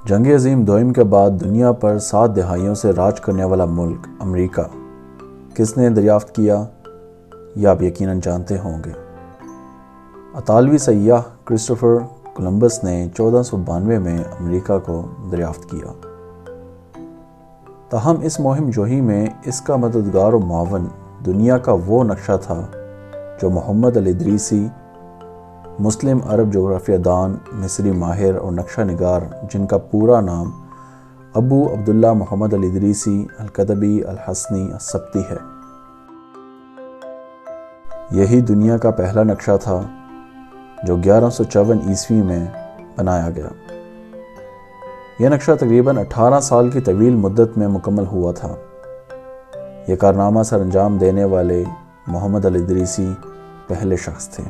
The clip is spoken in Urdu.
جنگ عظیم دوئم کے بعد دنیا پر 7 دہائیوں سے راج کرنے والا ملک امریکہ کس نے دریافت کیا یہ آپ یقیناً جانتے ہوں گے۔ اطالوی سیاح کرسٹوفر کولمبس نے 1492 میں امریکہ کو دریافت کیا۔ تاہم اس مہم جوئی میں اس کا مددگار و معاون دنیا کا وہ نقشہ تھا جو محمد الادریسی، مسلم عرب جغرافیہ دان، مصری ماہر اور نقشہ نگار جن کا پورا نام ابو عبداللہ محمد الادریسی الکتبی الحسنی السبتی ہے۔ یہی دنیا کا پہلا نقشہ تھا جو 1154 عیسوی میں بنایا گیا۔ یہ نقشہ تقریباً 18 سال کی طویل مدت میں مکمل ہوا تھا۔ یہ کارنامہ سر انجام دینے والے محمد الادریسی پہلے شخص تھے۔